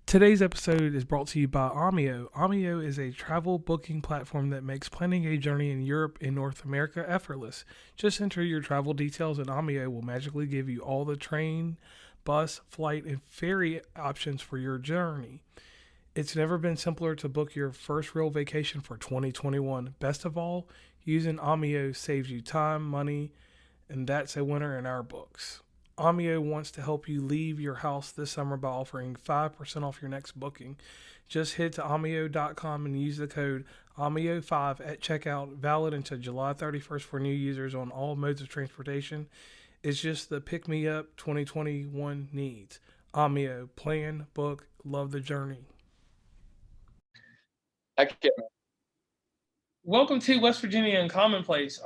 Today's episode is brought to you by Amio. Amio is a travel booking platform that makes planning a journey in Europe and North America effortless. Just enter your travel details and Amio will magically give you all the train, bus, flight, and ferry options for your journey. It's never been simpler to book your first real vacation for 2021. Best of all, using Amio saves you time, money, and that's a winner in our books. Amio wants to help you leave your house this summer by offering 5% off your next booking. Just head to amio.com and use the code AMIO5 at checkout, valid until July 31st for new users on all modes of transportation. It's just the pick me up 2021 needs. Amio, plan, book, love the journey. Heck yeah. Welcome to West Virginia and Commonplace.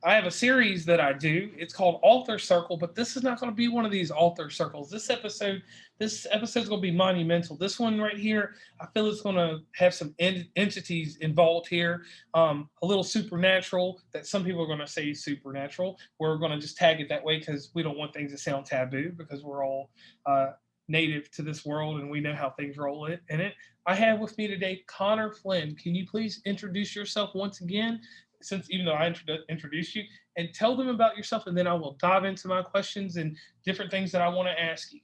I have a series that I do. It's called Author Circle, but this is not going to be one of these author circles. This episode is going to be monumental. This one right here, I feel it's going to have some entities involved here. A little supernatural that some people are going to say is supernatural. We're going to just tag it that way because we don't want things to sound taboo because we're all native to this world and we know how things roll in it. I have with me today Connor Flynn. Can you please introduce yourself once again? Since even though I introduced you, and tell them about yourself, and then I will dive into my questions and different things that I want to ask you.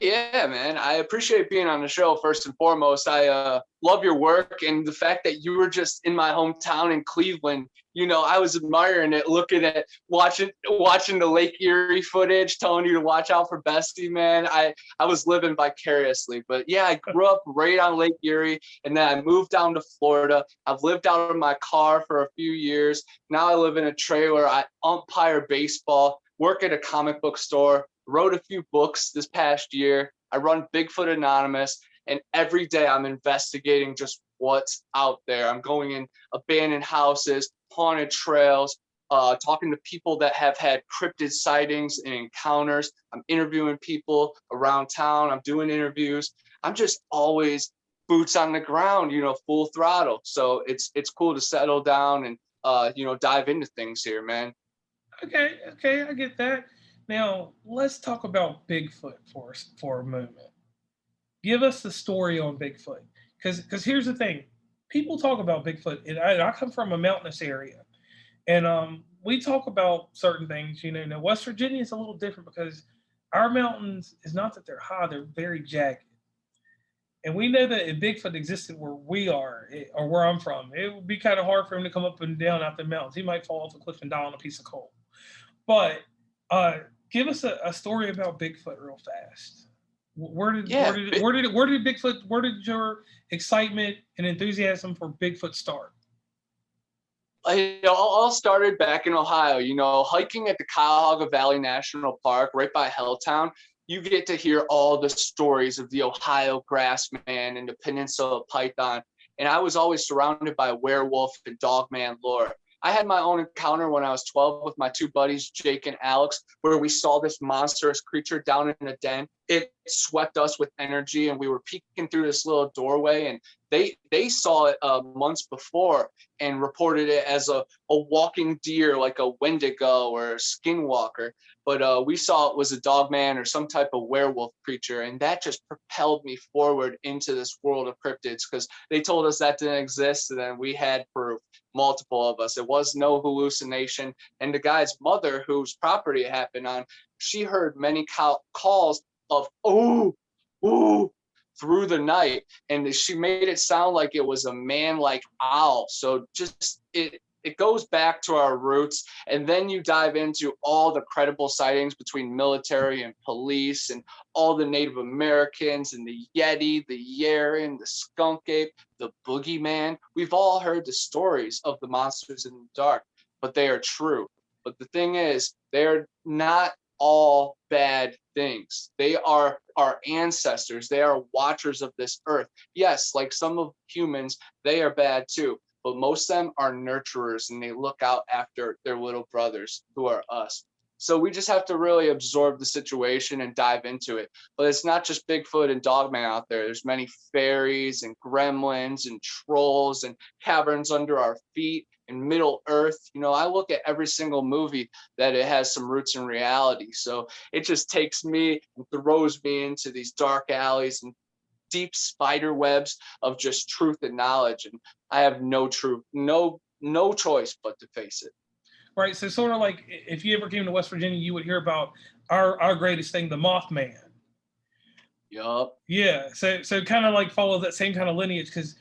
Yeah, man. I appreciate being on the show first and foremost. I love your work and the fact that you were just in my hometown in Cleveland. You know, I was admiring it, looking at watching the Lake Erie footage, telling you to watch out for Bessie, man. I was living vicariously. But yeah, I grew up right on Lake Erie, and then I moved down to Florida. I've lived out of my car for a few years. Now I live in a trailer. I umpire baseball, work at a comic book store, wrote a few books this past year. I run Bigfoot Anonymous, and every day I'm investigating just what's out there. I'm going in abandoned houses, haunted trails, talking to people that have had cryptid sightings and encounters. I'm interviewing people around town. I'm doing interviews. I'm just always boots on the ground, you know, full throttle. So it's cool to settle down and dive into things here, man. Okay, I get that. Now let's talk about Bigfoot for a moment. Give us the story on Bigfoot, because here's the thing: people talk about Bigfoot, and I come from a mountainous area, and we talk about certain things. You know, now West Virginia is a little different because our mountains is not that they're high; they're very jagged. And we know that if Bigfoot existed where we are, or where I'm from, it would be kind of hard for him to come up and down out the mountains. He might fall off a cliff and die on a piece of coal. But give us a story about Bigfoot real fast. Where did your excitement and enthusiasm for Bigfoot start? All started back in Ohio, hiking at the Cuyahoga Valley National Park right by Helltown. You get to hear all the stories of the Ohio Grassman and the Peninsula Python. And I was always surrounded by werewolf and dogman lore. I had my own encounter when I was 12 with my two buddies, Jake and Alex, where we saw this monstrous creature down in a den. It swept us with energy, and we were peeking through this little doorway, and they saw it months before and reported it as a walking deer, like a Wendigo or a skinwalker. But we saw it was a dogman or some type of werewolf creature, and that just propelled me forward into this world of cryptids because they told us that didn't exist, and then we had proof, multiple of us. It was no hallucination. And the guy's mother, whose property it happened on, she heard many calls of ooh, ooh, through the night, and she made it sound like it was a man-like owl. So just it goes back to our roots, and then you dive into all the credible sightings between military and police and all the Native Americans and the Yeti, the Yeren, the skunk ape, the boogeyman. We've all heard the stories of the monsters in the dark, but they are true. But the thing is, they're not all bad things. They are our ancestors. They are watchers of this earth. Yes, like some of humans, they are bad too, but most of them are nurturers, and they look out after their little brothers, who are us. So we just have to really absorb the situation and dive into it. But it's not just Bigfoot and Dogman out there. There's many fairies and gremlins and trolls and caverns under our feet and Middle Earth. You know, I look at every single movie that it has some roots in reality. So it just takes me and throws me into these dark alleys and deep spider webs of just truth and knowledge. And I have no choice but to face it. Right. So sort of like if you ever came to West Virginia, you would hear about our greatest thing, the Mothman. Yup. Yeah. So kind of like follow that same kind of lineage because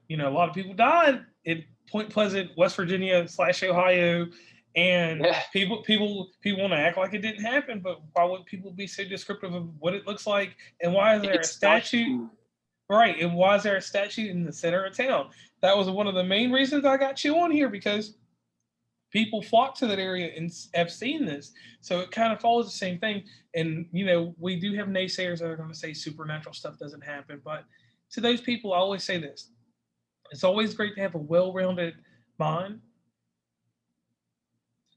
you know, a lot of people died in Point Pleasant, West Virginia / Ohio, and Yeah. people want to act like it didn't happen, but why would people be so descriptive of what it looks like, and why is there a statue? Right, and why is there a statue in the center of town? That was one of the main reasons I got you on here, because people flock to that area and have seen this. So it kind of follows the same thing. And, you know, we do have naysayers that are going to say supernatural stuff doesn't happen. But to those people, I always say this. It's always great to have a well-rounded mind.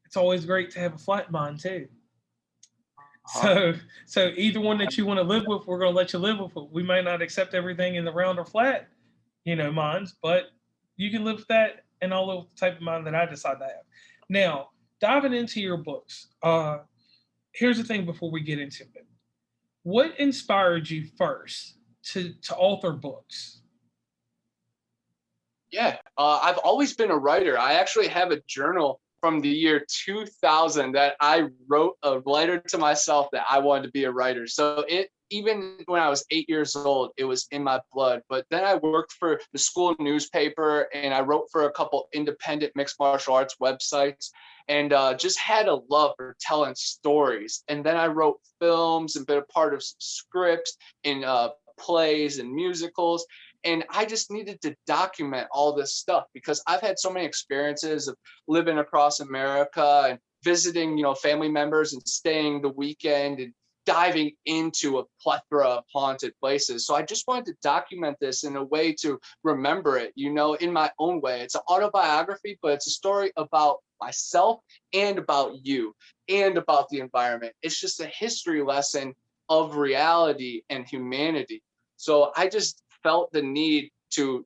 It's always great to have a flat mind too. So either one that you want to live with, we're going to let you live with it. We might not accept everything in the round or flat, you know, minds, but you can live with that, and I'll live with the type of mind that I decide to have. Now, diving into your books, here's the thing before we get into it. What inspired you first to author books? Yeah, I've always been a writer. I actually have a journal from the year 2000 that I wrote a letter to myself that I wanted to be a writer. So even when I was 8 years old, it was in my blood. But then I worked for the school newspaper, and I wrote for a couple independent mixed martial arts websites, and just had a love for telling stories. And then I wrote films and been a part of some scripts in plays and musicals. And I just needed to document all this stuff because I've had so many experiences of living across America and visiting, you know, family members and staying the weekend and diving into a plethora of haunted places. So I just wanted to document this in a way to remember it, you know, in my own way. It's an autobiography, but it's a story about myself and about you and about the environment. It's just a history lesson of reality and humanity. So I just felt the need to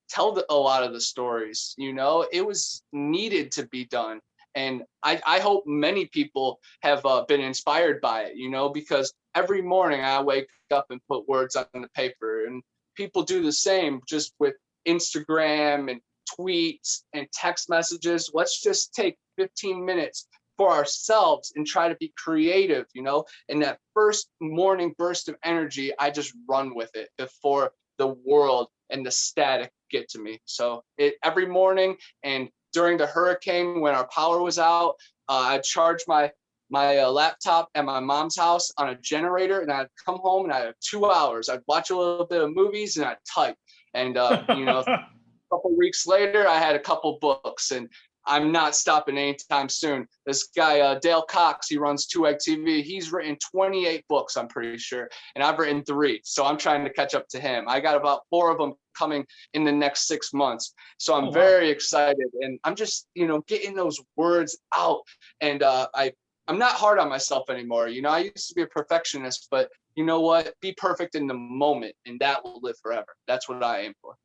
tell a lot of the stories. You know, it was needed to be done. And I hope many people have been inspired by it, you know, because every morning I wake up and put words on the paper, and people do the same just with Instagram and tweets and text messages. Let's just take 15 minutes for ourselves and try to be creative, you know, and that first morning burst of energy, I just run with it before the world and the static get to me. So every morning and during the hurricane when our power was out, I charged my laptop at my mom's house on a generator, and I'd come home and I had 2 hours. I'd watch a little bit of movies and I'd type. And you know, a couple of weeks later, I had a couple books, and I'm not stopping anytime soon. This guy, Dale Cox, he runs 2 Egg TV. He's written 28 books, I'm pretty sure, and I've written 3. So I'm trying to catch up to him. I got about 4 of them coming in the next 6 months. So I'm very excited, and I'm just, you know, getting those words out. And I'm not hard on myself anymore. You know, I used to be a perfectionist, but you know what? Be perfect in the moment, and that will live forever. That's what I aim for.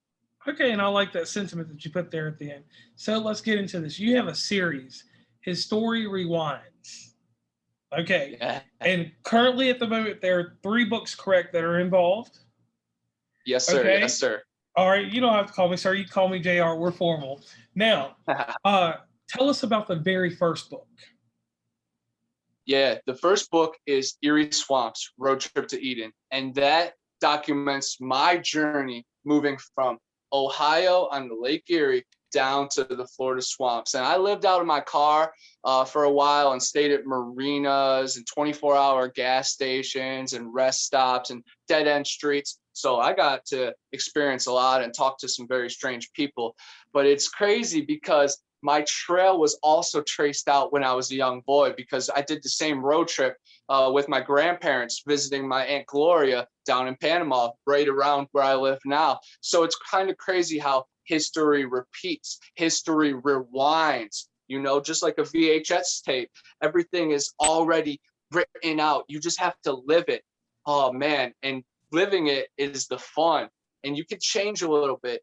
Okay, and I like that sentiment that you put there at the end. So let's get into this. You have a series, His Story Rewinds. Okay. Yeah. And currently at the moment, there are 3 books, correct, that are involved? Yes, sir. Okay? Yes, sir. All right, you don't have to call me sir. You call me JR. We're formal. Now, tell us about the very first book. Yeah, the first book is Eerie Swamps, Road Trip to Eden. And that documents my journey moving from Ohio on the Lake Erie down to the Florida swamps. And I lived out of my car for a while and stayed at marinas and 24-hour gas stations and rest stops and dead-end streets. So I got to experience a lot and talk to some very strange people. But it's crazy because my trail was also traced out when I was a young boy, because I did the same road trip with my grandparents visiting my Aunt Gloria down in Panama, right around where I live now. So it's kind of crazy how history repeats, history rewinds, you know, just like a VHS tape. Everything is already written out. You just have to live it. Oh, man. And living it is the fun. And you can change a little bit.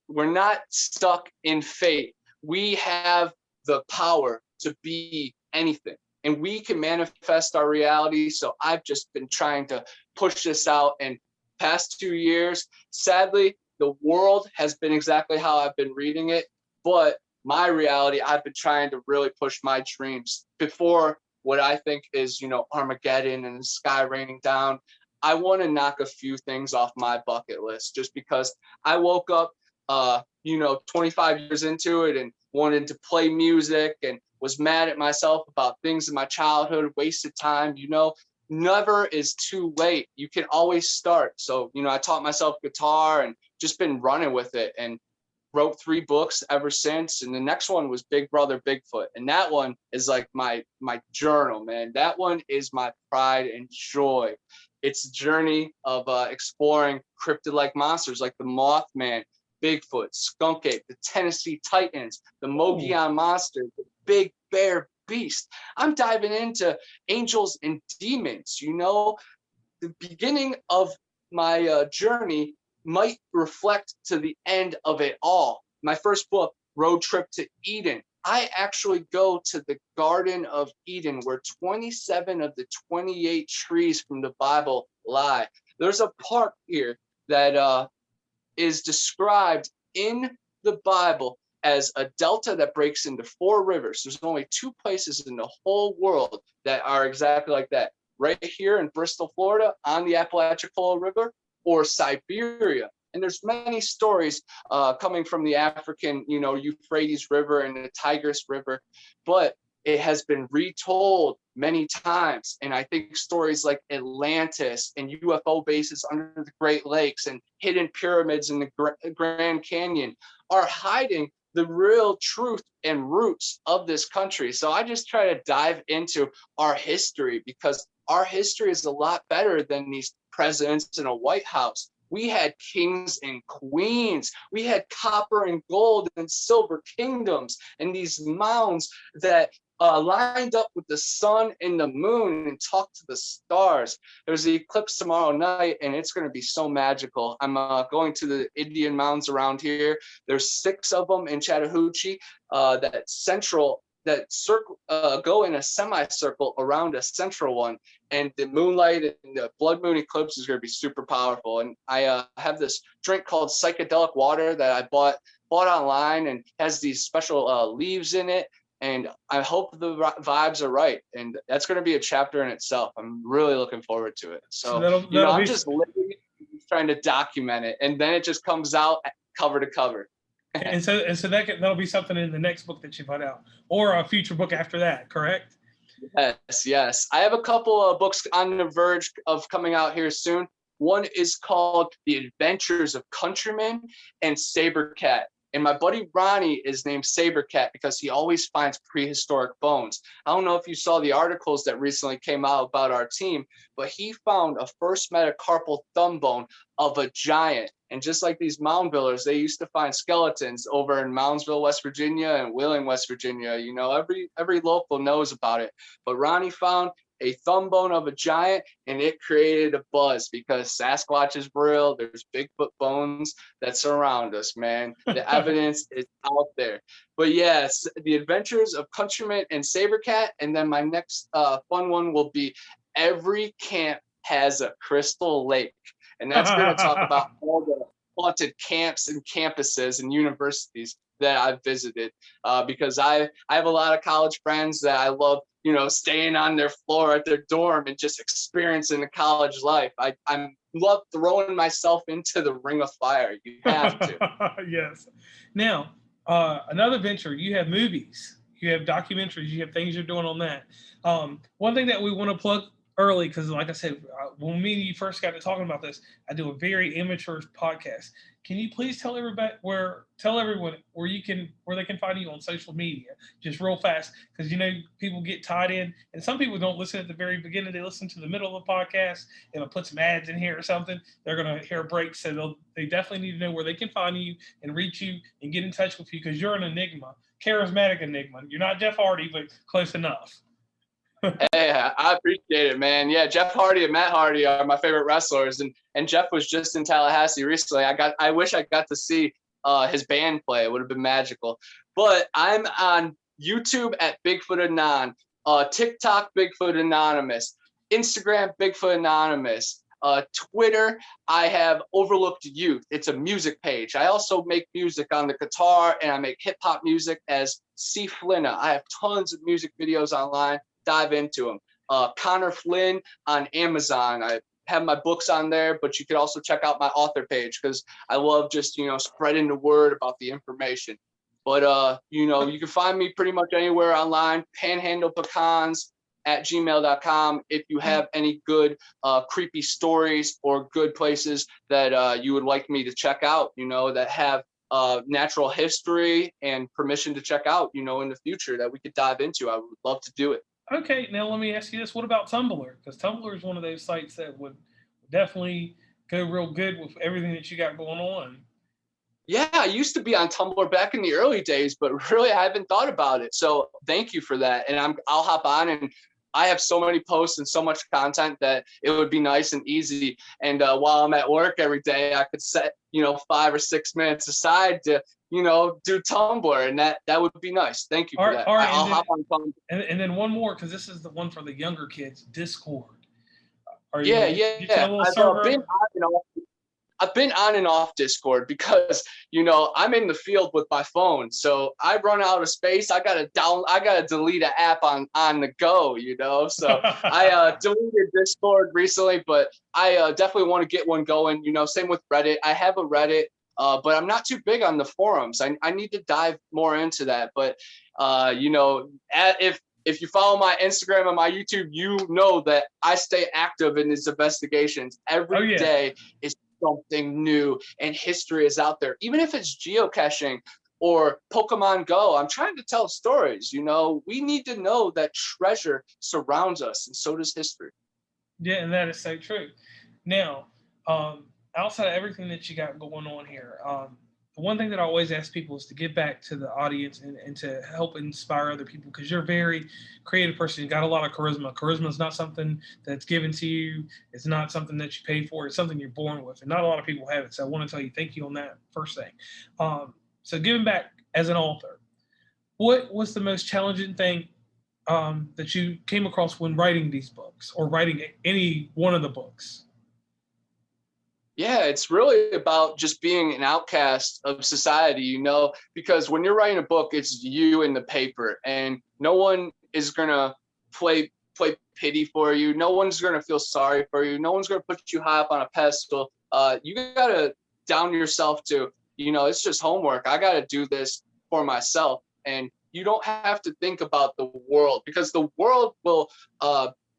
We're not stuck in fate. we have the power to be anything, and we can manifest our reality. So I've just been trying to push this out, and past 2 years, sadly, the world has been exactly how I've been reading it, but my reality, I've been trying to really push my dreams before what I think is, Armageddon and the sky raining down. I want to knock a few things off my bucket list just because I woke up, 25 years into it and wanted to play music and was mad at myself about things in my childhood, wasted time. Never is too late. You can always start. So, I taught myself guitar and just been running with it, and wrote 3 books ever since. And the next one was Big Brother Bigfoot. And that one is like my journal, man. That one is my pride and joy. It's a journey of exploring cryptid-like monsters like the Mothman, Bigfoot, Skunk Ape, the Tennessee Titans, the Mogollon Monster, the Big Bear Beast. I'm diving into angels and demons. The beginning of my journey might reflect to the end of it all. My first book, Road Trip to Eden, I actually go to the Garden of Eden where 27 of the 28 trees from the Bible lie. There's a park here that is described in the Bible as a delta that breaks into 4 rivers. There's only 2 places in the whole world that are exactly like that. Right here in Bristol, Florida, on the Apalachicola River, or Siberia. And there's many stories coming from the African, Euphrates River and the Tigris River, but it has been retold many times. And I think stories like Atlantis and UFO bases under the Great Lakes and hidden pyramids in the Grand Canyon are hiding the real truth and roots of this country. So I just try to dive into our history, because our history is a lot better than these presidents in a White House. We had kings and queens. We had copper and gold and silver kingdoms, and these mounds that lined up with the sun and the moon and talked to the stars. There's the eclipse tomorrow night, and it's going to be so magical. I'm going to the Indian mounds around here. There's 6 of them in Chattahoochee that circle go in a semicircle around a central one, and the moonlight and the blood moon eclipse is going to be super powerful. And I have this drink called Psychedelic water that I bought online, and has these special leaves in it, and I hope the vibes are right, and that's going to be a chapter in itself. I'm really looking forward to it. So I'm just living it, trying to document it, and then it just comes out cover to cover. And so that'll be something in the next book that you put out, or a future book after that, correct? Yes. I have a couple of books on the verge of coming out here soon. One is called The Adventures of Countryman and Sabercat. And my buddy Ronnie is named Sabercat because he always finds prehistoric bones. I don't know if you saw the articles that recently came out about our team, but he found a first metacarpal thumb bone of a giant. And just like these mound builders, they used to find skeletons over in Moundsville, West Virginia and Wheeling, West Virginia. Every local knows about it. But Ronnie found a thumb bone of a giant, and it created a buzz because Sasquatch is real. There's Bigfoot bones that surround us, man. The evidence is out there. But yes, The Adventures of Countryman and Sabercat. And then my next fun one will be Every Camp Has a Crystal Lake. And that's going to talk about all the haunted camps and campuses and universities that I've visited, because I have a lot of college friends that I love, staying on their floor at their dorm and just experiencing the college life. I love throwing myself into the ring of fire. You have to. Yes. Now, another venture, you have movies, you have documentaries, you have things you're doing on that. One thing that we want to plug early, because like I said, when me and you first got to talking about this, I do a very immature podcast. Can you please tell everyone where they can find you on social media, just real fast, because people get tied in, and some people don't listen at the very beginning; they listen to the middle of the podcast, and I'll put some ads in here or something. They're gonna hear a break, so they definitely need to know where they can find you and reach you and get in touch with you, because you're an enigma, charismatic enigma. You're not Jeff Hardy, but close enough. Hey, I appreciate it, man. Yeah, Jeff Hardy and Matt Hardy are my favorite wrestlers, and Jeff was just in Tallahassee recently. I wish I got to see his band play. It would have been magical. But I'm on YouTube at Bigfoot Anon, TikTok Bigfoot Anonymous, Instagram Bigfoot Anonymous, Twitter I have Overlooked Youth. It's a music page. I also make music on the guitar, and I make hip hop music as C Flinna. I have tons of music videos online. Dive into them. Connor Flynn on Amazon. I have my books on there, but you can also check out my author page because I love just, spreading the word about the information. But, you can find me pretty much anywhere online, panhandlepecans@gmail.com. If you have any good creepy stories or good places that you would like me to check out, that have natural history and permission to check out, in the future that we could dive into, I would love to do it. Okay, now let me ask you this. What about Tumblr? Because Tumblr is one of those sites that would definitely go real good with everything that you got going on. Yeah, I used to be on Tumblr back in the early days, but really I haven't thought about it. So thank you for that. And I'll hop on, and I have so many posts and so much content that it would be nice and easy. And while I'm at work every day, I could set, 5 or 6 minutes aside to, do Tumblr, and that would be nice. Thank you for that. All right, I'll hop on Tumblr. And then one more, because this is the one for the younger kids, Discord. Yeah. I've been on and off Discord because, I'm in the field with my phone. So I run out of space. I gotta delete an app on the go, So I deleted Discord recently, but I definitely want to get one going. Same with Reddit. I have a Reddit, but I'm not too big on the forums. I need to dive more into that. But if you follow my Instagram and my YouTube, you know that I stay active in these investigations. Every day is something new, and history is out there. Even if it's geocaching or Pokemon Go, I'm trying to tell stories. We need to know that treasure surrounds us, and so does history. Yeah, and that is so true. Now, outside of everything that you got going on here, the one thing that I always ask people is to give back to the audience and to help inspire other people, because you're a very creative person. You got a lot of charisma. Charisma is not something that's given to you. It's not something that you pay for. It's something you're born with, and not a lot of people have it. So I want to tell you thank you on that first thing. So giving back as an author, what was the most challenging thing that you came across when writing these books or writing any one of the books? Yeah, it's really about just being an outcast of society, because when you're writing a book, it's you and the paper, and no one is going to play pity for you. No one's going to feel sorry for you. No one's going to put you high up on a pedestal. You got to down yourself to, it's just homework. I got to do this for myself. And you don't have to think about the world, because the world will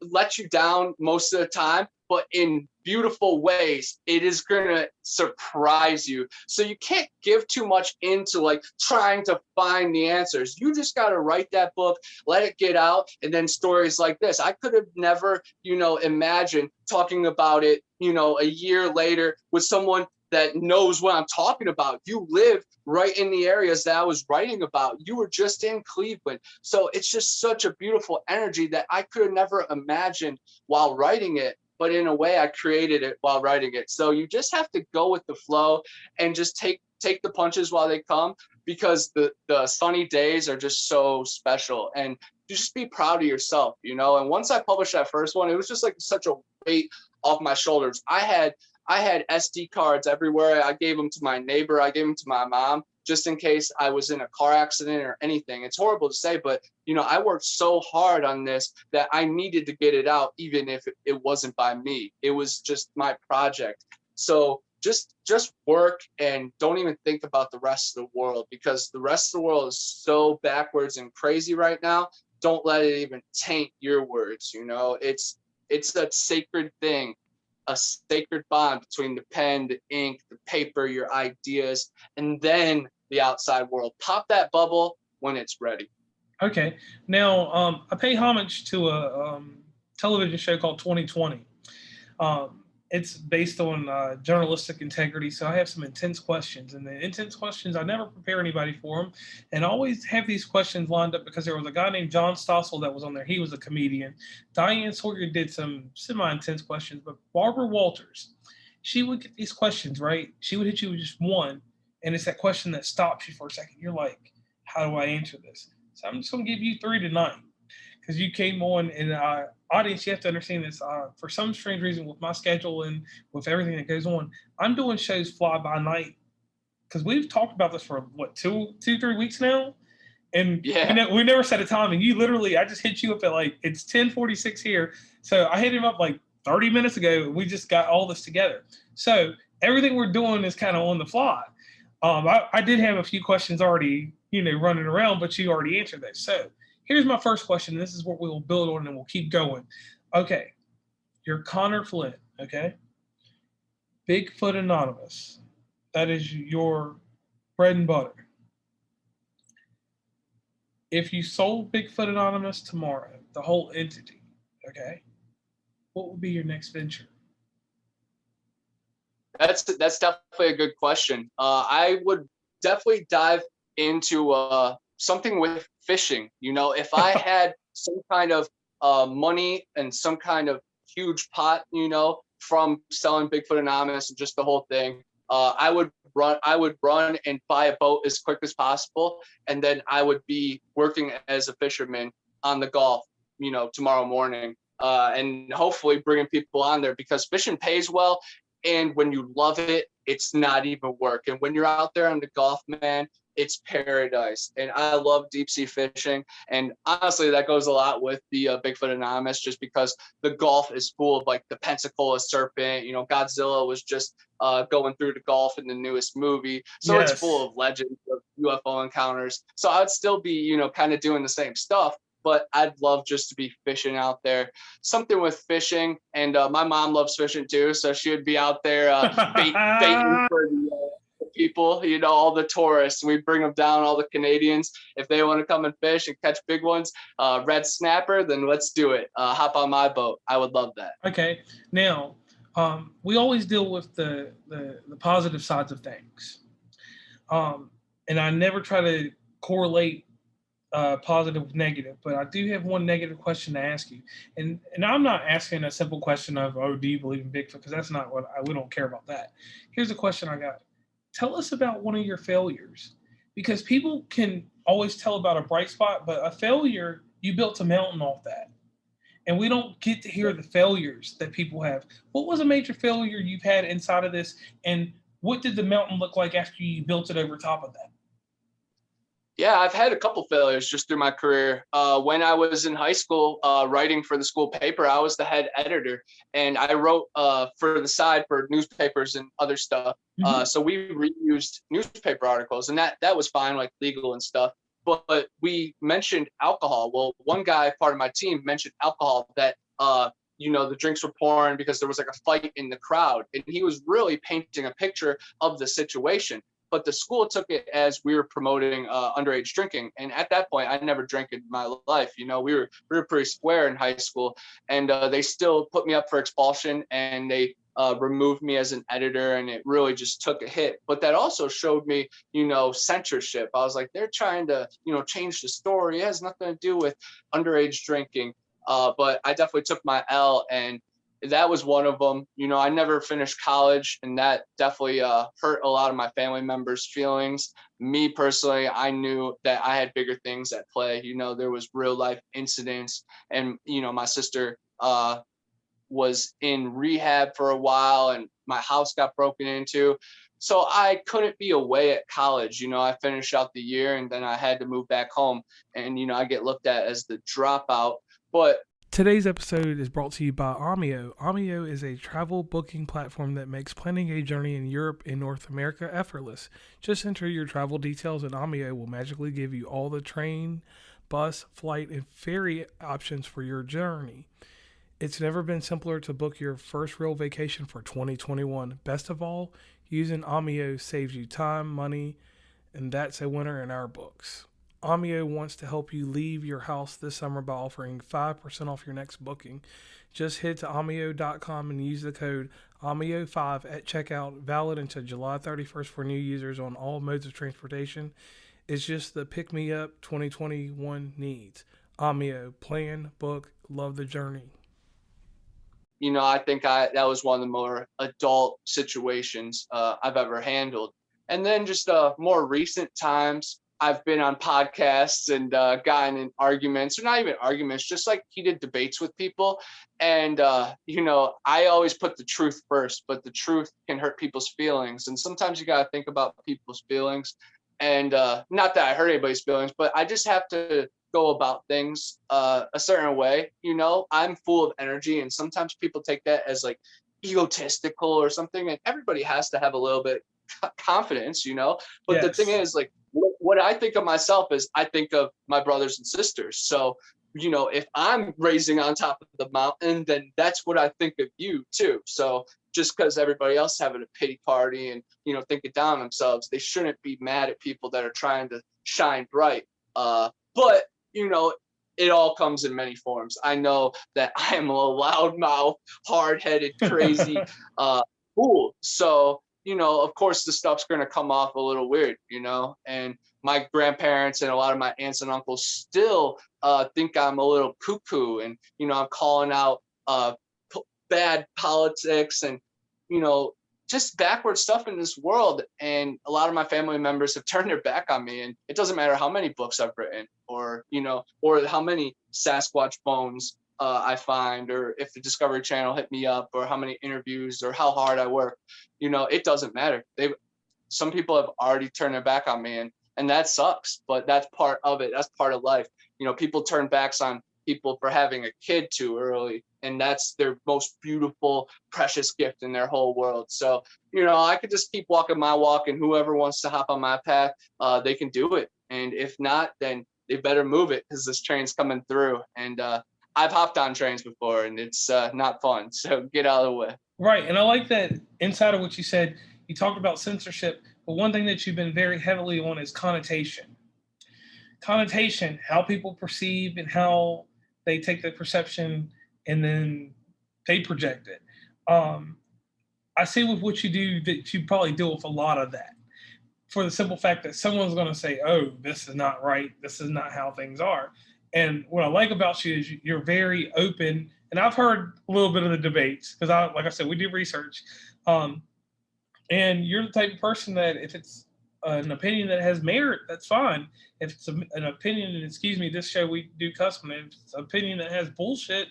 let you down most of the time, but in beautiful ways. It is going to surprise you. So you can't give too much into trying to find the answers. You just got to write that book, let it get out. And then stories like this, I could have never, imagined talking about it, a year later with someone that knows what I'm talking about. You live right in the areas that I was writing about. You were just in Cleveland. So it's just such a beautiful energy that I could have never imagined while writing it. But in a way, I created it while writing it. So you just have to go with the flow and just take the punches while they come, because the sunny days are just so special. And you just be proud of yourself, And once I published that first one, it was just such a weight off my shoulders. I had SD cards everywhere. I gave them to my neighbor. I gave them to my mom, just in case I was in a car accident or anything. It's horrible to say, but I worked so hard on this that I needed to get it out, even if it wasn't by me. It was just my project. So just work, and don't even think about the rest of the world, because the rest of the world is so backwards and crazy right now. Don't let it even taint your words. It's a sacred thing. A sacred bond between the pen, the ink, the paper, your ideas, and then the outside world. Pop that bubble when it's ready. Okay. Now, I pay homage to a television show called 2020. It's based on journalistic integrity, so I have some intense questions. And the intense questions, I never prepare anybody for them, and I always have these questions lined up because there was a guy named John Stossel that was on there. He was a comedian. Diane Sawyer did some semi-intense questions, but Barbara Walters, she would get these questions, right? She would hit you with just one, and it's that question that stops you for a second. You're like, How do I answer this? So I'm just going to give you 3 tonight because you came on. And audience, you have to understand this. For some strange reason, with my schedule and with everything that goes on, I'm doing shows fly by night because we've talked about this for what 3 weeks now, and Yeah. we never set a time. And you literally, I just hit you up at like it's 10:46 here, so I hit him up like 30 minutes ago, and we just got all this together. So everything we're doing is kind of on the fly. I did have a few questions already, running around, but you already answered those. So here's my first question. This is what we will build on, and we'll keep going. Okay, you're Connor Flynn. Okay, Bigfoot Anonymous. That is your bread and butter. If you sold Bigfoot Anonymous tomorrow, the whole entity, okay, what would be your next venture? That's definitely a good question. I would definitely dive into something with fishing. If I had some kind of money and some kind of huge pot, from selling Bigfoot Anonymous and just the whole thing, I would run and buy a boat as quick as possible, and then I would be working as a fisherman on the Gulf, tomorrow morning, and hopefully bringing people on there because fishing pays well. And when you love it, it's not even work. And when you're out there on the Gulf, man, it's paradise. And I love deep sea fishing. And honestly, that goes a lot with the Bigfoot Anonymous, just because the Gulf is full of like the Pensacola serpent. Godzilla was just going through the Gulf in the newest movie. So It's full of legends of UFO encounters. So I'd still be, kind of doing the same stuff, but I'd love just to be fishing out there. Something with fishing, and my mom loves fishing too, so she would be out there baiting for the people, all the tourists. We bring them down, all the Canadians, if they want to come and fish and catch big ones, red snapper, then let's do it. Hop on my boat. I would love that. Okay, now we always deal with the positive sides of things, and I never try to correlate positive with negative, but I do have one negative question to ask you, and I'm not asking a simple question of, oh, do you believe in Bigfoot? Because that's not what we don't care about that. Here's a question I got. Tell us about one of your failures, because people can always tell about a bright spot, but a failure, you built a mountain off that, and we don't get to hear the failures that people have. What was a major failure you've had inside of this, and what did the mountain look like after you built it over top of that? Yeah, I've had a couple failures just through my career. When I was in high school, writing for the school paper, I was the head editor, and I wrote for the side for newspapers and other stuff. So we reused newspaper articles, and that was fine, like legal and stuff. But we mentioned alcohol. Well, one guy, part of my team, mentioned alcohol, that the drinks were pouring because there was like a fight in the crowd, and he was really painting a picture of the situation. But the school took it as we were promoting underage drinking. And at that point, I never drank in my life. We were pretty square in high school, and they still put me up for expulsion, and they removed me as an editor, and it really just took a hit. But that also showed me, censorship. I was like, they're trying to, change the story. It has nothing to do with underage drinking. But I definitely took my L, and that was one of them. I never finished college, and that definitely hurt a lot of my family members' feelings. Me personally, I knew that I had bigger things at play. There was real life incidents, and my sister was in rehab for a while, and my house got broken into. So I couldn't be away at college. I finished out the year, and then I had to move back home, and I get looked at as the dropout. But today's episode is brought to you by Omio. Omio is a travel booking platform that makes planning a journey in Europe and North America effortless. Just enter your travel details and Omio will magically give you all the train, bus, flight, and ferry options for your journey. It's never been simpler to book your first real vacation for 2021. Best of all, using Omio saves you time, money, and that's a winner in our books. Omio wants to help you leave your house this summer by offering 5% off your next booking. Just head to omio.com and use the code OMIO5 at checkout, valid until July 31st for new users on all modes of transportation. It's just the pick-me-up 2021 needs. Omio, plan, book, love the journey. I think that was one of the more adult situations I've ever handled. And then just more recent times, I've been on podcasts and gotten in arguments, or not even arguments, just like heated debates with people. And, I always put the truth first, but the truth can hurt people's feelings. And sometimes you got to think about people's feelings. And not that I hurt anybody's feelings, but I just have to go about things a certain way. I'm full of energy, and sometimes people take that as like egotistical or something. And everybody has to have a little bit confidence, but Yes. the thing is, like, what I think of myself is I think of my brothers and sisters. So, if I'm raising on top of the mountain, then that's what I think of you too. So just because everybody else having a pity party and, thinking down on themselves, they shouldn't be mad at people that are trying to shine bright. But, it all comes in many forms. I know that I am a loudmouth, hard-headed, crazy fool. So, of course, the stuff's going to come off a little weird, and my grandparents and a lot of my aunts and uncles still think I'm a little cuckoo, and, I'm calling out bad politics and, just backward stuff in this world. And a lot of my family members have turned their back on me, and it doesn't matter how many books I've written or, or how many Sasquatch bones I find, or if the Discovery Channel hit me up, or how many interviews, or how hard I work, it doesn't matter. Some people have already turned their back on me, and that sucks, but that's part of it. That's part of life. People turn backs on people for having a kid too early, and that's their most beautiful, precious gift in their whole world. So, I could just keep walking my walk, and whoever wants to hop on my path, they can do it. And if not, then they better move it, because this train's coming through. And I've hopped on trains before, and it's not fun. So get out of the way. Right. And I like that inside of what you said, you talked about censorship, but one thing that you've been very heavily on is connotation. Connotation, how people perceive and how they take the perception and then they project it. I see with what you do that you probably deal with a lot of that, for the simple fact that someone's going to say, oh, this is not right. This is not how things are. And what I like about you is you're very open. And I've heard a little bit of the debates because, like I said, we do research. And you're the type of person that if it's an opinion that has merit, that's fine. If it's an opinion, and excuse me, this show we do custom, if it's an opinion that has bullshit,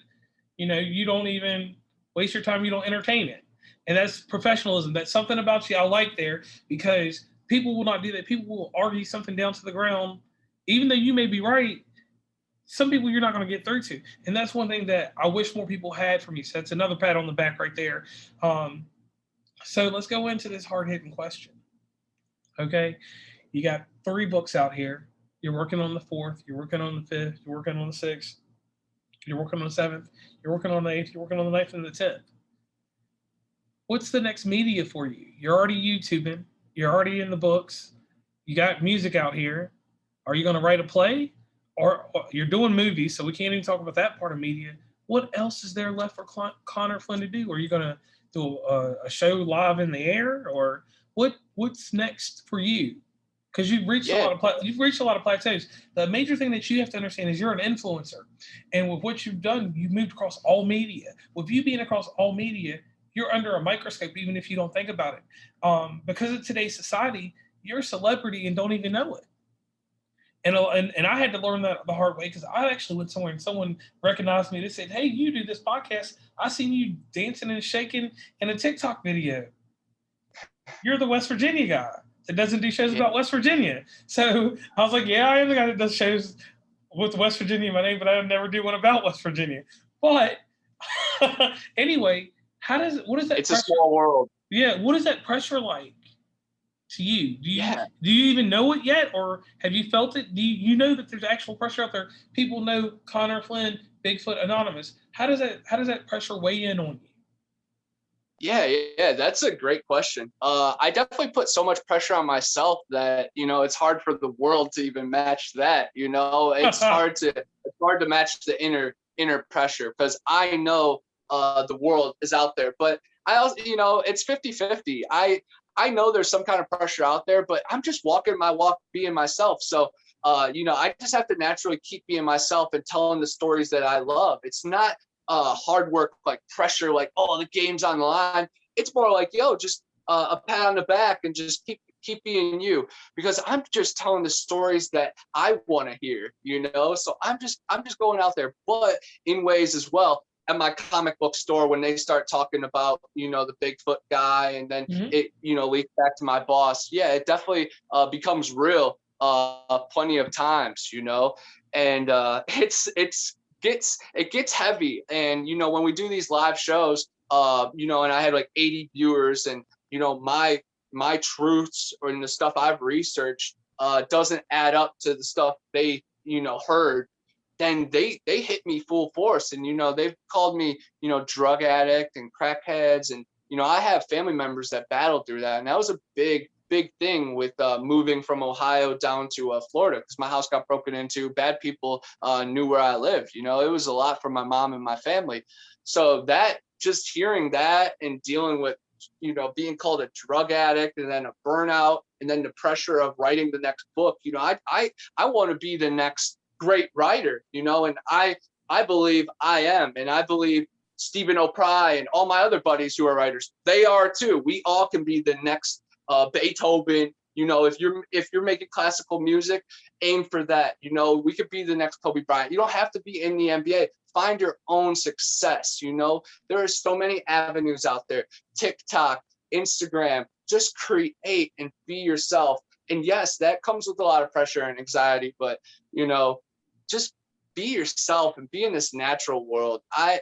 you don't even waste your time. You don't entertain it. And that's professionalism. That's something about you I like there, because people will not do that. People will argue something down to the ground, even though you may be right. Some people you're not going to get through to. And that's one thing that I wish more people had from you. So that's another pat on the back right there. So let's go into this hard-hitting question. Okay? You got 3 books out here. You're working on the 4th. You're working on the 5th. You're working on the 6th. You're working on the 7th. You're working on the 8th. You're working on the 9th and the 10th. What's the next media for you? You're already YouTubing. You're already in the books. You got music out here. Are you going to write a play? Or you're doing movies, so we can't even talk about that part of media. What else is there left for Connor Flynn to do? Are you going to do a show live in the air, or what's next for you? Because you've reached a lot of plateaus. The major thing that you have to understand is you're an influencer, and with what you've done, you've moved across all media. With you being across all media, you're under a microscope, even if you don't think about it. Because of today's society, you're a celebrity and don't even know it. And I had to learn that the hard way, because I actually went somewhere and someone recognized me. They said, hey, you do this podcast. I seen you dancing and shaking in a TikTok video. You're the West Virginia guy that doesn't do shows about West Virginia. So I was like, yeah, I am the guy that does shows with West Virginia in my name, but I never do one about West Virginia. But anyway, what is that? It's pressure? A small world. Yeah. What is that pressure like to you? Do you even know it yet, or have you felt it? Do you know that there's actual pressure out there? People know Connor Flynn, Bigfoot Anonymous. How does that pressure weigh in on you? Yeah, that's a great question. I definitely put so much pressure on myself that, it's hard for the world to even match that. It's hard to match the inner pressure, because I know the world is out there, but I also, it's 50-50. I know there's some kind of pressure out there, but I'm just walking my walk, being myself. So, I just have to naturally keep being myself and telling the stories that I love. It's not hard work, like pressure, like, oh, the game's on the line. It's more like, just a pat on the back and just keep being you, because I'm just telling the stories that I want to hear, so I'm just going out there, but in ways as well. At my comic book store, when they start talking about, the Bigfoot guy, and then it, leaks back to my boss. Yeah, it definitely becomes real plenty of times, and it gets heavy. And, when we do these live shows, and I had like 80 viewers, and, my truths or the stuff I've researched doesn't add up to the stuff they, heard, then they hit me full force. And, they've called me, drug addict and crackheads. And, I have family members that battled through that. And that was a big thing with moving from Ohio down to Florida, because my house got broken into. Bad people knew where I lived. It was a lot for my mom and my family. So that, just hearing that and dealing with, being called a drug addict, and then a burnout, and then the pressure of writing the next book, I want to be the next great writer, and I believe I am, and I believe Stephen O'Pry and all my other buddies who are writers, they are too. We all can be the next Beethoven. If you're making classical music, aim for that. We could be the next Kobe Bryant. You don't have to be in the NBA. Find your own success. There are so many avenues out there. TikTok, Instagram. Just create and be yourself. And yes, that comes with a lot of pressure and anxiety, but just be yourself and be in this natural world. I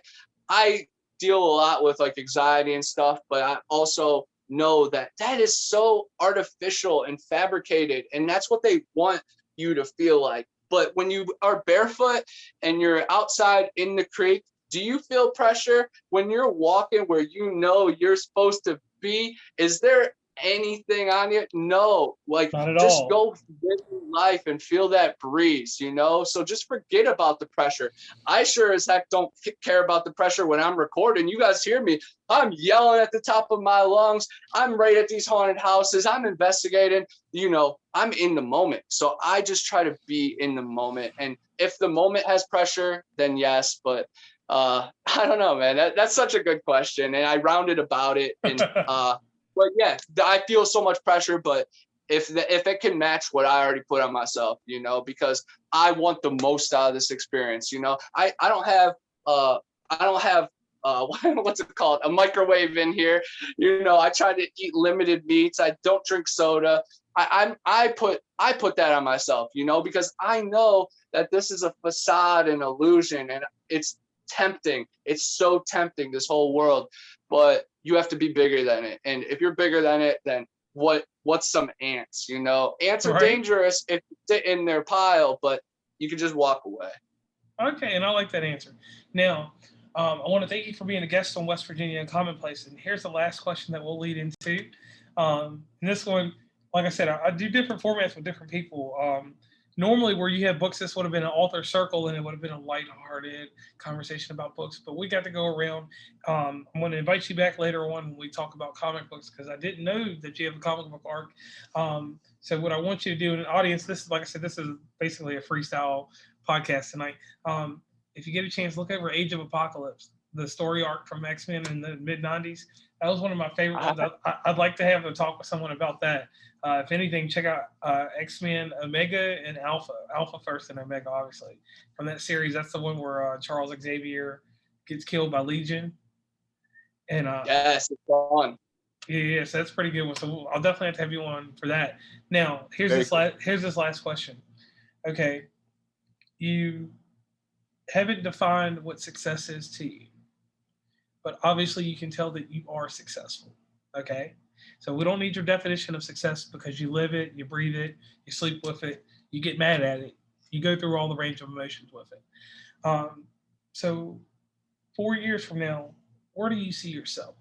deal a lot with like anxiety and stuff, but I also know that is so artificial and fabricated, and that's what they want you to feel like. But when you are barefoot and you're outside in the creek, do you feel pressure when you're walking where you're supposed to be? Is there anything on you? No, like just go live life and feel that breeze, so just forget about the pressure. I sure as heck don't care about the pressure when I'm recording. You guys hear me, I'm yelling at the top of my lungs, I'm right at these haunted houses, I'm investigating, I'm in the moment. So I just try to be in the moment, and if the moment has pressure, then yes. But I don't know, man, that's such a good question, and I rounded about it. And but yeah, I feel so much pressure, but if it can match what I already put on myself, because I want the most out of this experience. I don't have what's it called, a microwave in here. I try to eat limited meats. I don't drink soda. I put that on myself, because I know that this is a facade and illusion, and it's tempting. It's so tempting, this whole world, but you have to be bigger than it. And if you're bigger than it, then what's some ants? Ants are dangerous if you sit in their pile, but you can just walk away. Okay, and I like that answer. Now, I want to thank you for being a guest on West Virginia Commonplace. And here's the last question that we'll lead into. And this one, like I said, I do different formats with different people. Normally, where you have books, this would have been an author circle, and it would have been a lighthearted conversation about books. But we got to go around. I'm going to invite you back later on when we talk about comic books, because I didn't know that you have a comic book arc. So what I want you to do in the audience, this is, like I said, this is basically a freestyle podcast tonight. If you get a chance, look over Age of Apocalypse, the story arc from X-Men in the mid-90s. That was one of my favorite ones. I'd like to have a talk with someone about that. If anything, check out X-Men Omega and Alpha. Alpha first and Omega, obviously. From that series, that's the one where Charles Xavier gets killed by Legion. And yes, it's fun. Yeah, so that's a pretty good one. So I'll definitely have to have you on for that. Now, here's this last question. Okay, you haven't defined what success is to you, but obviously you can tell that you are successful. Okay, so we don't need your definition of success, because you live it, you breathe it, you sleep with it, you get mad at it, you go through all the range of emotions with it. So 4 years from now, where do you see yourself?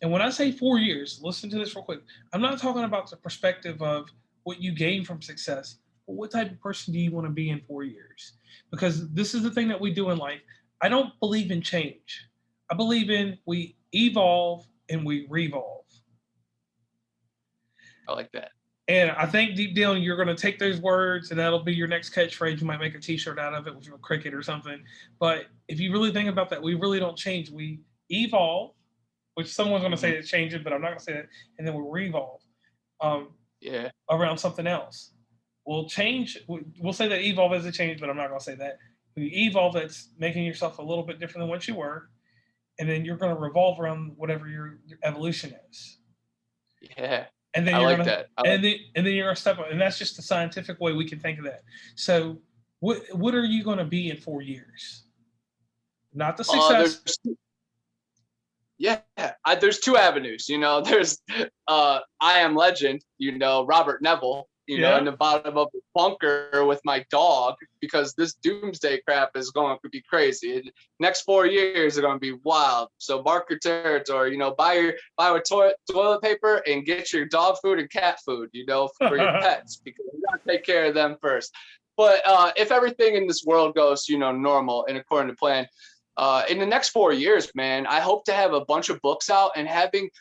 And when I say 4 years, listen to this real quick. I'm not talking about the perspective of what you gain from success, but what type of person do you want to be in 4 years? Because this is the thing that we do in life. I don't believe in change. I believe in we evolve and we revolve. I like that. And I think deep down you're going to take those words and that'll be your next catchphrase. You might make a t-shirt out of it with a cricket or something. But if you really think about that, we really don't change. We evolve, which someone's going to say it's changing, but I'm not going to say that. And then we revolve. Yeah. around something else. We'll change. We'll say that evolve is a change, but I'm not going to say that. When you evolve, that's making yourself a little bit different than what you were, and then you're going to revolve around whatever your evolution is. Yeah. And then I you're like gonna that. and then you're gonna step up, and that's just the scientific way we can think of that. So, what are you going to be in 4 years? Not the success. There's Yeah, there's two avenues. There's I Am Legend. Robert Neville. In Yeah. the bottom of the bunker with my dog, because this doomsday crap is going to be crazy. Next 4 years are going to be wild. So mark your territory. Buy your toilet paper and get your dog food and cat food. For your pets, because you got to take care of them first. But if everything in this world goes, normal and according to plan, in the next 4 years, man, I hope to have a bunch of books out and having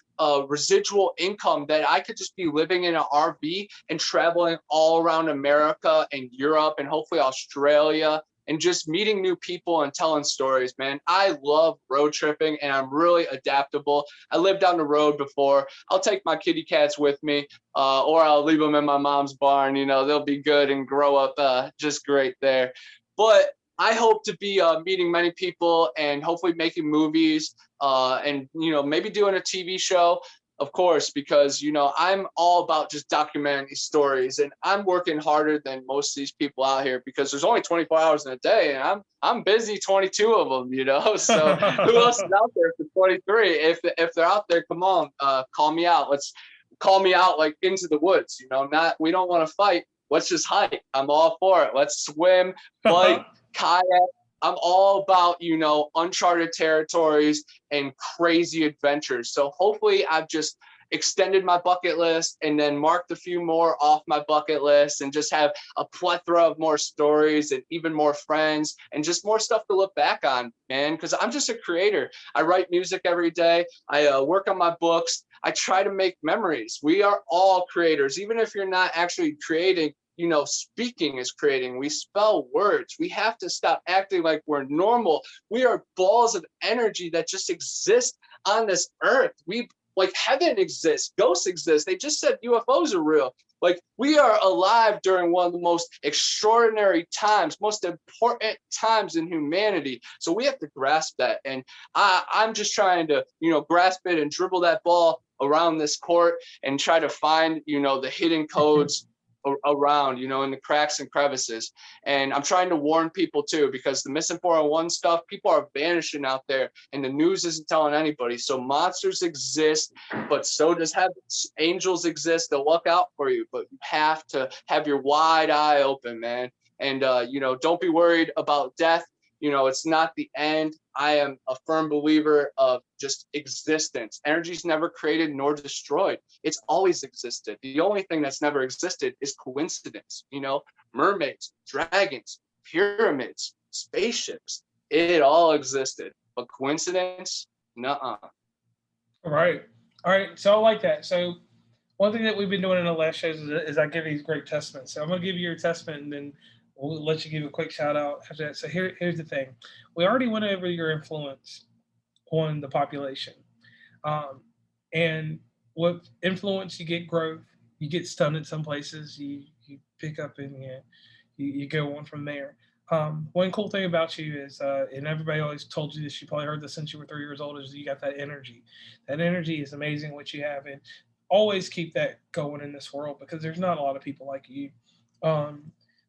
residual income that I could just be living in an RV and traveling all around America and Europe and hopefully Australia and just meeting new people and telling stories, man. I love road tripping and I'm really adaptable. I lived down the road before. I'll take my kitty cats with me or I'll leave them in my mom's barn. They'll be good and grow up just great there. But I hope to be meeting many people and hopefully making movies and, maybe doing a TV show, of course, because, I'm all about just documenting these stories and I'm working harder than most of these people out here because there's only 24 hours in a day and I'm busy 22 of them, so who else is out there for 23? If they're out there, come on, call me out. Let's call me out like into the woods, we don't want to fight. Let's just hike. I'm all for it. Let's swim, bike, kayak. I'm all about, uncharted territories and crazy adventures. So hopefully I've just extended my bucket list and then marked a few more off my bucket list and just have a plethora of more stories and even more friends and just more stuff to look back on, man, because I'm just a creator. I write music every day. I work on my books. I try to make memories. We are all creators, even if you're not actually creating. Speaking is creating. We spell words. We have to stop acting like we're normal. We are balls of energy that just exist on this earth. Like heaven exists, ghosts exist. They just said UFOs are real. Like we are alive during one of the most extraordinary times, most important times in humanity. So we have to grasp that. And I'm just trying to, grasp it and dribble that ball around this court and try to find, the hidden codes around, in the cracks and crevices. And I'm trying to warn people too, because the missing 401 stuff, people are vanishing out there and the news isn't telling anybody. So monsters exist, but so does heaven. Angels exist. They'll look out for you, but you have to have your wide eye open, man. And, don't be worried about death. It's not the end. I am a firm believer of just existence. Energy's never created nor destroyed. It's always existed. The only thing that's never existed is coincidence. Mermaids, dragons, pyramids, spaceships, it all existed. But coincidence, nuh-uh. All right. So I like that. So one thing that we've been doing in the last shows is I give these great testaments. So I'm going to give you your testament and then we'll let you give a quick shout out after that. So here's the thing. We already went over your influence on the population. And with influence, you get growth, you get stunned in some places, you pick up and you go on from there. One cool thing about you is, and everybody always told you this, you probably heard this since you were 3 years old, is you got that energy. That energy is amazing what you have. And always keep that going in this world because there's not a lot of people like you.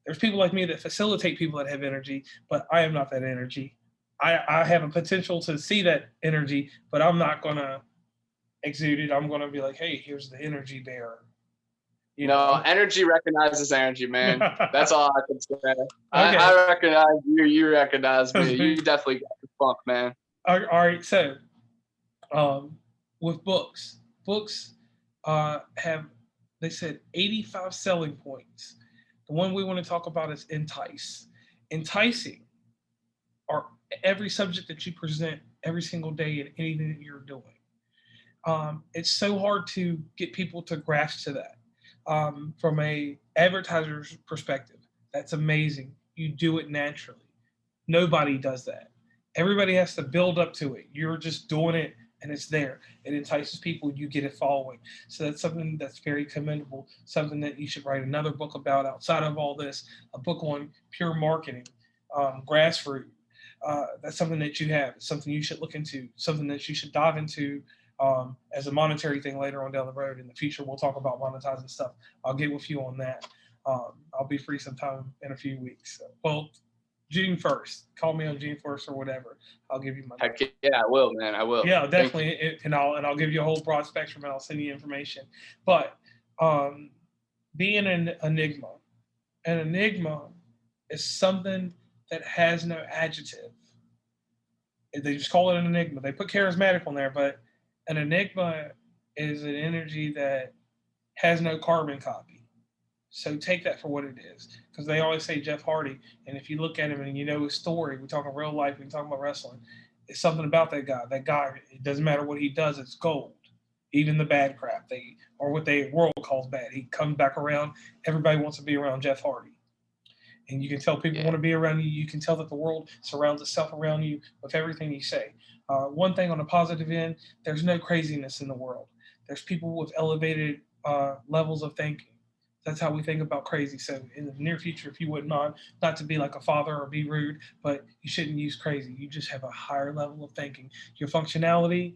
There's people like me that facilitate people that have energy, but I am not that energy. I have a potential to see that energy, but I'm not going to exude it. I'm going to be like, hey, here's the energy bearer. Energy recognizes energy, man. That's all I can say. Okay. I recognize you. You recognize me. You definitely got the funk, man. All right. So, with books have, they said, 85 selling points. The one we want to talk about is entice. Enticing are every subject that you present every single day in anything that you're doing. It's so hard to get people to grasp to that. From a advertiser's perspective, that's amazing. You do it naturally. Nobody does that. Everybody has to build up to it. You're just doing it and it's there. It entices people. You get it following. So that's something that's very commendable. Something that you should write another book about outside of all this. A book on pure marketing, grassroots. That's something that you have. It's something you should look into. Something that you should dive into as a monetary thing later on down the road. In the future, we'll talk about monetizing stuff. I'll get with you on that. I'll be free sometime in a few weeks. Well, June 1st. Call me on June 1st or whatever. I'll give you my Heck yeah, I will, man. I will. yeah, definitely. And I'll give you a whole broad spectrum and I'll send you information. But um, being an enigma is something that has no adjective. They just call it an enigma. They put charismatic on there, but an enigma is an energy that has no carbon copy. So take that for what it is, because they always say Jeff Hardy, and if you look at him and you know his story, we talk about real life, we talk about wrestling. It's something about that guy. That guy, it doesn't matter what he does, it's gold. Even the bad crap, or what the world calls bad, he comes back around. Everybody wants to be around Jeff Hardy, and you can tell people want to be around you. You can tell that the world surrounds itself around you with everything you say. One thing on the positive end, there's no craziness in the world. There's people with elevated levels of thinking. That's how we think about crazy. So in the near future, if you wouldn't mind, not to be like a father or be rude, but you shouldn't use crazy. You just have a higher level of thinking. Your functionality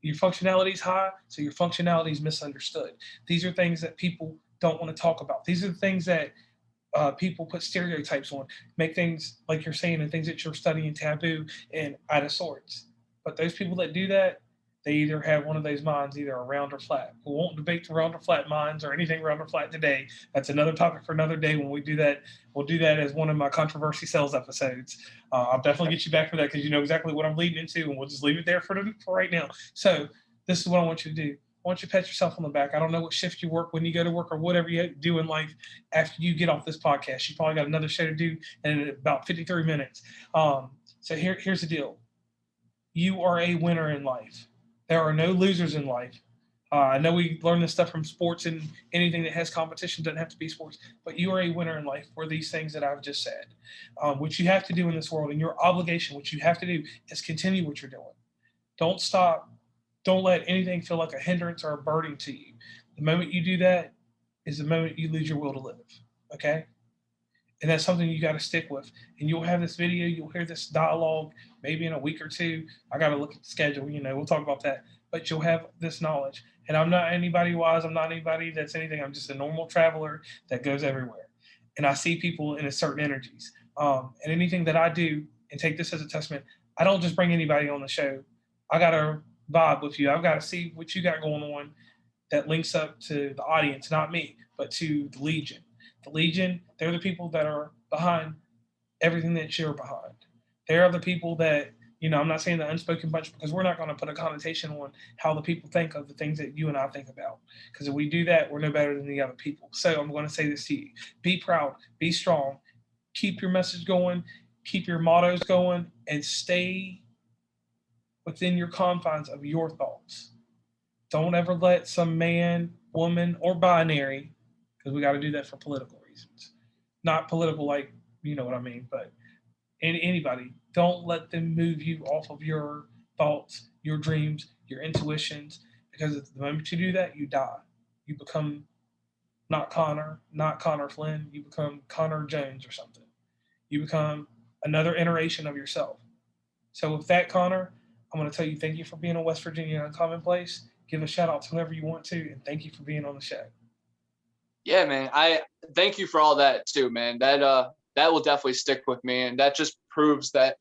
is high, so your functionality is misunderstood. These are things that people don't want to talk about. These are the things that people put stereotypes on, make things like you're saying and things that you're studying taboo and out of sorts. But those people that do that, they either have one of those minds, either a round or flat. We won't debate the round or flat minds or anything round or flat today. That's another topic for another day. When we do that, we'll do that as one of my controversy sales episodes. I'll definitely get you back for that because you know exactly what I'm leading into, and we'll just leave it there for right now. So this is what I want you to do. I want you to pat yourself on the back. I don't know what shift you work, when you go to work, or whatever you do in life after you get off this podcast. You probably got another show to do in about 53 minutes. So here's the deal. You are a winner in life. There are no losers in life. I know we learn this stuff from sports, and anything that has competition doesn't have to be sports, but you are a winner in life for these things that I've just said. What you have to do in this world, and your obligation, what you have to do, is continue what you're doing. Don't stop. Don't let anything feel like a hindrance or a burden to you. The moment you do that is the moment you lose your will to live. Okay? And that's something you got to stick with. And you'll have this video, you'll hear this dialogue maybe in a week or two. I got to look at the schedule, we'll talk about that. But you'll have this knowledge. And I'm not anybody wise, I'm not anybody that's anything. I'm just a normal traveler that goes everywhere. And I see people in a certain energies. And anything that I do, and take this as a testament, I don't just bring anybody on the show. I got to vibe with you. I've got to see what you got going on that links up to the audience, not me, but to the Legion. The Legion, they're the people that are behind everything that you're behind. They're the people that, I'm not saying the unspoken bunch, because we're not going to put a connotation on how the people think of the things that you and I think about. Because if we do that, we're no better than the other people. So I'm going to say this to you. Be proud, be strong, keep your message going, keep your mottos going, and stay within your confines of your thoughts. Don't ever let some man, woman, or binary, because we got to do that for political reasons. Not political, like, you know what I mean, but anybody, don't let them move you off of your thoughts, your dreams, your intuitions, because the moment you do that, you die. You become not Connor Flynn, you become Connor Jones or something. You become another iteration of yourself. So with that, Connor, I'm going to tell you thank you for being on West Virginia Uncommon Place. Give a shout out to whoever you want to, and thank you for being on the show. Yeah, man. I thank you for all that too, man. That will definitely stick with me, and that just proves that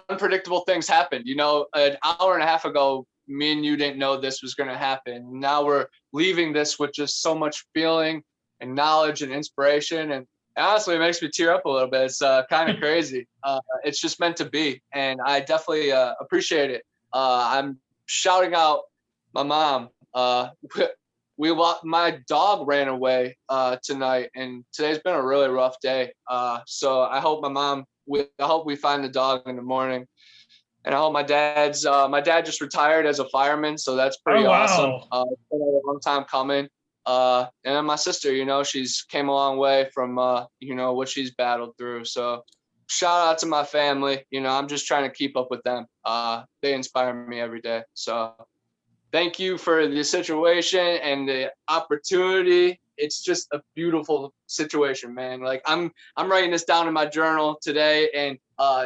unpredictable things happen. An hour and a half ago, me and you didn't know this was going to happen. Now we're leaving this with just so much feeling and knowledge and inspiration, and honestly, it makes me tear up a little bit. It's kind of crazy. It's just meant to be, and I definitely appreciate it. I'm shouting out my mom. My dog ran away tonight, and today's been a really rough day. So I hope I hope we find the dog in the morning. And I hope my dad just retired as a fireman, so that's pretty awesome. It's been a long time coming. And then my sister, she's came a long way from what she's battled through. So shout out to my family. You know, I'm just trying to keep up with them. They inspire me every day. So thank you for the situation and the opportunity. It's just a beautiful situation, man. Like I'm writing this down in my journal today, and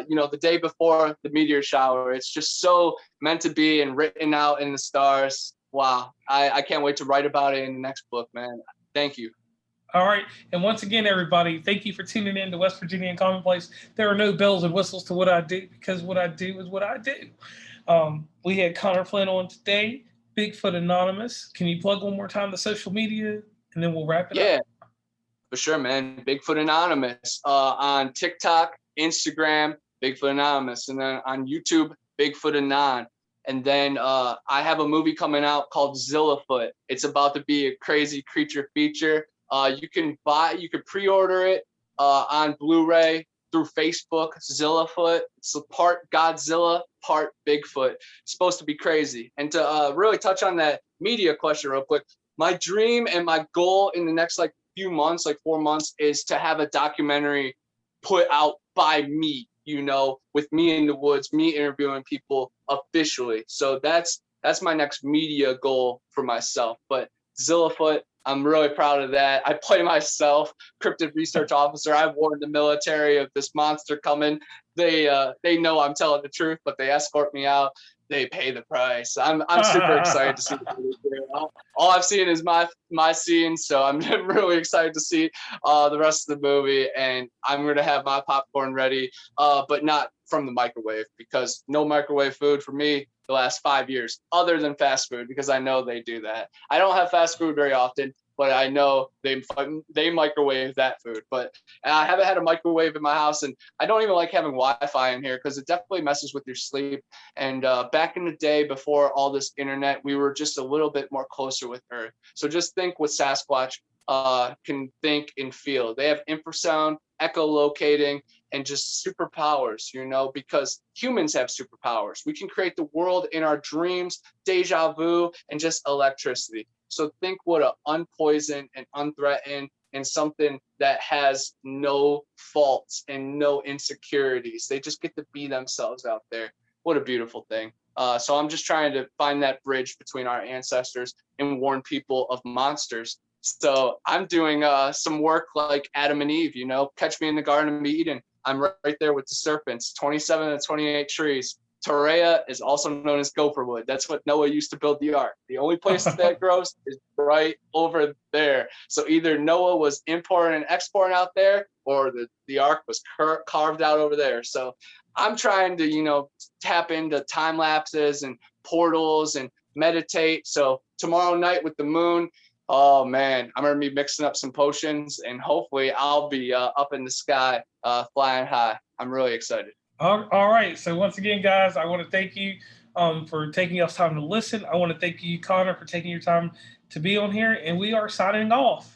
you know, the day before the meteor shower. It's just so meant to be and written out in the stars. Wow, I can't wait to write about it in the next book, man. Thank you. All right. And once again, everybody, thank you for tuning in to West Virginia and Commonplace. There are no bells and whistles to what I do, because what I do is what I do. We had Connor Flynn on today, Bigfoot Anonymous. Can you plug one more time the social media, and then we'll wrap it up? Yeah, for sure, man. Bigfoot Anonymous on TikTok, Instagram, Bigfoot Anonymous, and then on YouTube, Bigfoot Anon. And then I have a movie coming out called Zillafoot. It's about to be a crazy creature feature. You can pre-order it on Blu-ray through Facebook, Zillafoot. It's part Godzilla, part Bigfoot. It's supposed to be crazy. And to really touch on that media question real quick, my dream and my goal in the next like few months, like 4 months, is to have a documentary put out by me, you know, with me in the woods, me interviewing people officially. So that's my next media goal for myself. But Zillafoot, I'm really proud of that. I play myself, cryptid research officer. I've warned the military of this monster coming. They know I'm telling the truth, but they escort me out. They pay the price. I'm super excited to see the movie. All I've seen is my scene, so I'm really excited to see the rest of the movie. And I'm gonna have my popcorn ready, but not from the microwave, because no microwave food for me the last 5 years, other than fast food, because I know they do that. I don't have fast food very often, but I know they microwave that food. But I haven't had a microwave in my house, and I don't even like having Wi-Fi in here because it definitely messes with your sleep. And back in the day, before all this internet, we were just a little bit more closer with Earth. So just think what Sasquatch can think and feel. They have infrasound, echolocating, and just superpowers, you know, because humans have superpowers. We can create the world in our dreams, deja vu, and just electricity. So think what an unpoisoned and unthreatened and something that has no faults and no insecurities. They just get to be themselves out there. What a beautiful thing. So I'm just trying to find that bridge between our ancestors and warn people of monsters. So I'm doing some work like Adam and Eve, you know, catch me in the Garden of Eden. I'm right there with the serpents, 27 to 28 trees. Torreya is also known as gopher wood. That's what Noah used to build the ark. The only place that grows is right over there. So either Noah was importing and exporting out there, or the ark was carved out over there. So I'm trying to, you know, tap into time lapses and portals and meditate. So tomorrow night with the moon, oh man, I'm gonna be mixing up some potions, and hopefully I'll be up in the sky, flying high. I'm really excited. All right. So once again, guys, I want to thank you for taking us time to listen. I want to thank you, Connor, for taking your time to be on here, and we are signing off.